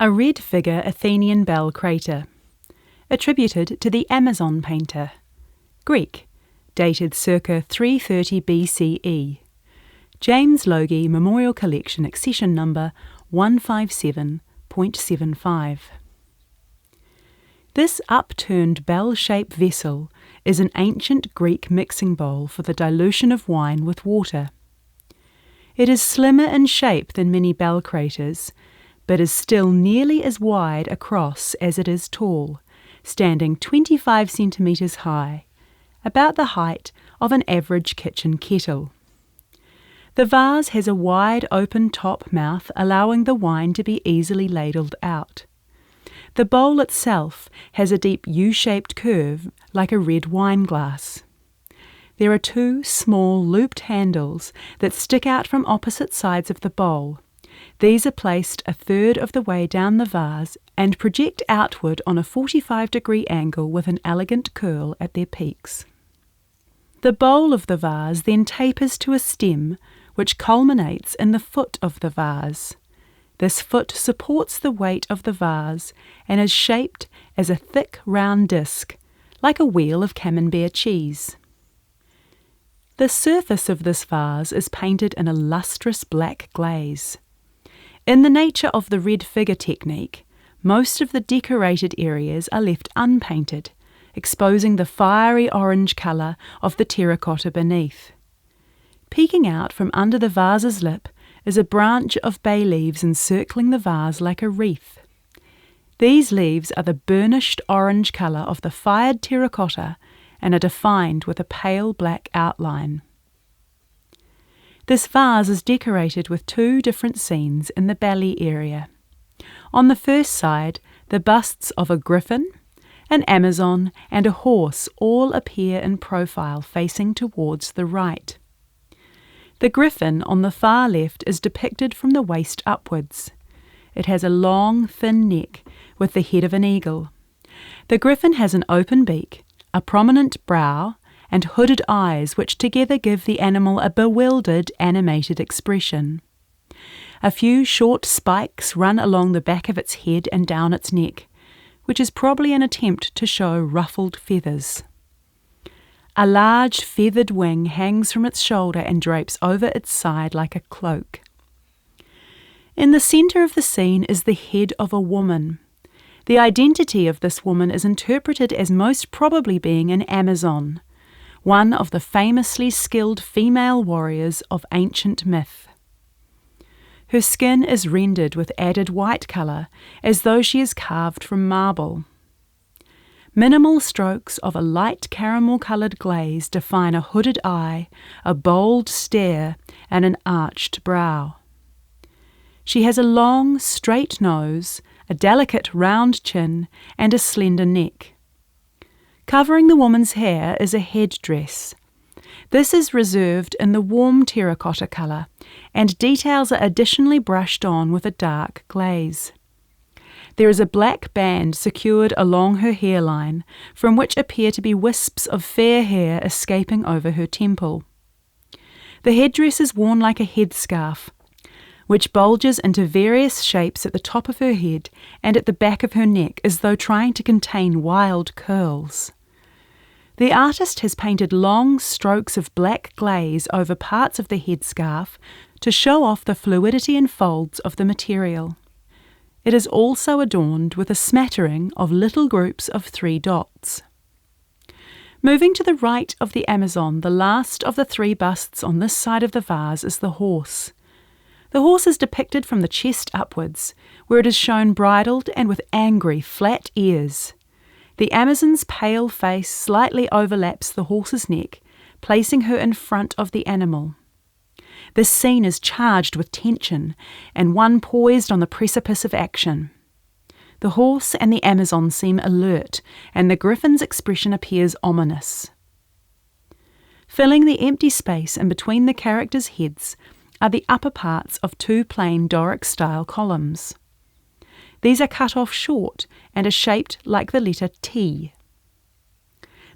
A red figure Athenian Bell-krater, attributed to the Amazon painter. Greek, dated circa 330 BCE. James Logie Memorial Collection, accession number 157.75. This upturned bell-shaped vessel is an ancient Greek mixing bowl for the dilution of wine with water. It is slimmer in shape than many bell-kraters, but is still nearly as wide across as it is tall, standing 25 centimetres high, about the height of an average kitchen kettle. The vase has a wide open top mouth, allowing the wine to be easily ladled out. The bowl itself has a deep U-shaped curve like a red wine glass. There are two small looped handles that stick out from opposite sides of the bowl. These are placed a third of the way down the vase and project outward on a 45-degree angle with an elegant curl at their peaks. The bowl of the vase then tapers to a stem which culminates in the foot of the vase. This foot supports the weight of the vase and is shaped as a thick round disc, like a wheel of camembert cheese. The surface of this vase is painted in a lustrous black glaze. In the nature of the red figure technique, most of the decorated areas are left unpainted, exposing the fiery orange colour of the terracotta beneath. Peeking out from under the vase's lip is a branch of bay leaves encircling the vase like a wreath. These leaves are the burnished orange colour of the fired terracotta and are defined with a pale black outline. This vase is decorated with two different scenes in the belly area. On the first side, the busts of a griffin, an Amazon, and a horse all appear in profile facing towards the right. The griffin on the far left is depicted from the waist upwards. It has a long, thin neck with the head of an eagle. The griffin has an open beak, a prominent brow, and hooded eyes which together give the animal a bewildered, animated expression. A few short spikes run along the back of its head and down its neck, which is probably an attempt to show ruffled feathers. A large feathered wing hangs from its shoulder and drapes over its side like a cloak. In the centre of the scene is the head of a woman. The identity of this woman is interpreted as most probably being an Amazon, one of the famously skilled female warriors of ancient myth. Her skin is rendered with added white colour, as though she is carved from marble. Minimal strokes of a light caramel-coloured glaze define a hooded eye, a bold stare, and an arched brow. She has a long, straight nose, a delicate round chin, and a slender neck. Covering the woman's hair is a headdress. This is reserved in the warm terracotta colour, and details are additionally brushed on with a dark glaze. There is a black band secured along her hairline, from which appear to be wisps of fair hair escaping over her temple. The headdress is worn like a headscarf, which bulges into various shapes at the top of her head and at the back of her neck as though trying to contain wild curls. The artist has painted long strokes of black glaze over parts of the headscarf to show off the fluidity and folds of the material. It is also adorned with a smattering of little groups of 3 dots. Moving to the right of the Amazon, the last of the 3 busts on this side of the vase is the horse. The horse is depicted from the chest upwards, where it is shown bridled and with angry, flat ears. The Amazon's pale face slightly overlaps the horse's neck, placing her in front of the animal. This scene is charged with tension, and one poised on the precipice of action. The horse and the Amazon seem alert, and the griffin's expression appears ominous. Filling the empty space in between the characters' heads are the upper parts of 2 plain Doric-style columns. These are cut off short and are shaped like the letter T.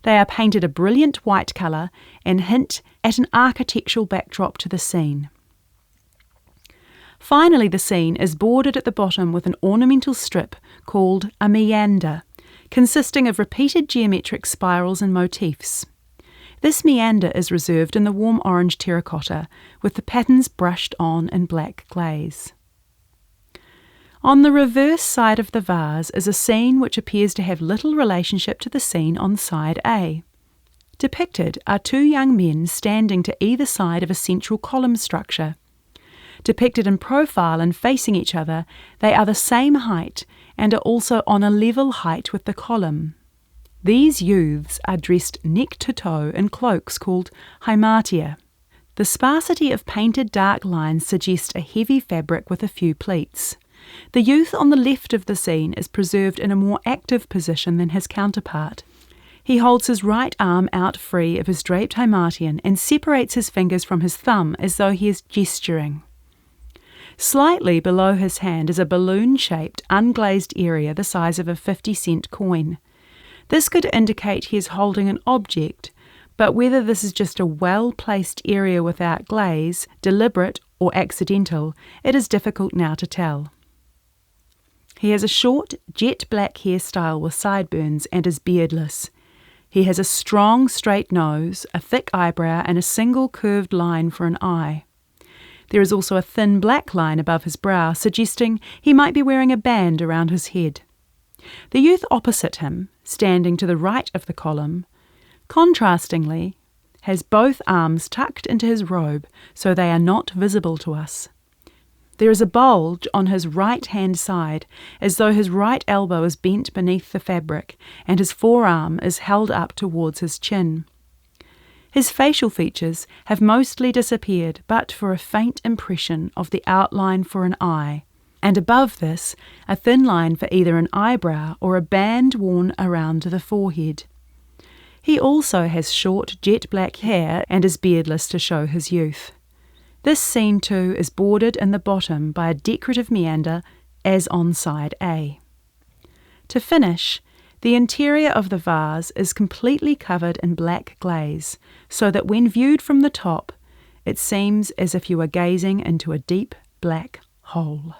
They are painted a brilliant white colour and hint at an architectural backdrop to the scene. Finally, the scene is bordered at the bottom with an ornamental strip called a meander, consisting of repeated geometric spirals and motifs. This meander is reserved in the warm orange terracotta, with the patterns brushed on in black glaze. On the reverse side of the vase is a scene which appears to have little relationship to the scene on side A. Depicted are two young men standing to either side of a central column structure. Depicted in profile and facing each other, they are the same height and are also on a level height with the column. These youths are dressed neck to toe in cloaks called hymartia. The sparsity of painted dark lines suggests a heavy fabric with a few pleats. The youth on the left of the scene is preserved in a more active position than his counterpart. He holds his right arm out free of his draped hymartian and separates his fingers from his thumb as though he is gesturing. Slightly below his hand is a balloon-shaped, unglazed area the size of a 50-cent coin. This could indicate he is holding an object, but whether this is just a well-placed area without glaze, deliberate or accidental, it is difficult now to tell. He has a short, jet-black hairstyle with sideburns and is beardless. He has a strong, straight nose, a thick eyebrow and a single curved line for an eye. There is also a thin black line above his brow, suggesting he might be wearing a band around his head. The youth opposite him, standing to the right of the column, contrastingly, has both arms tucked into his robe so they are not visible to us. There is a bulge on his right-hand side, as though his right elbow is bent beneath the fabric and his forearm is held up towards his chin. His facial features have mostly disappeared but for a faint impression of the outline for an eye, and above this a thin line for either an eyebrow or a band worn around the forehead. He also has short jet-black hair and is beardless to show his youth. This scene too is bordered in the bottom by a decorative meander as on side A. To finish, the interior of the vase is completely covered in black glaze, so that when viewed from the top, it seems as if you are gazing into a deep black hole.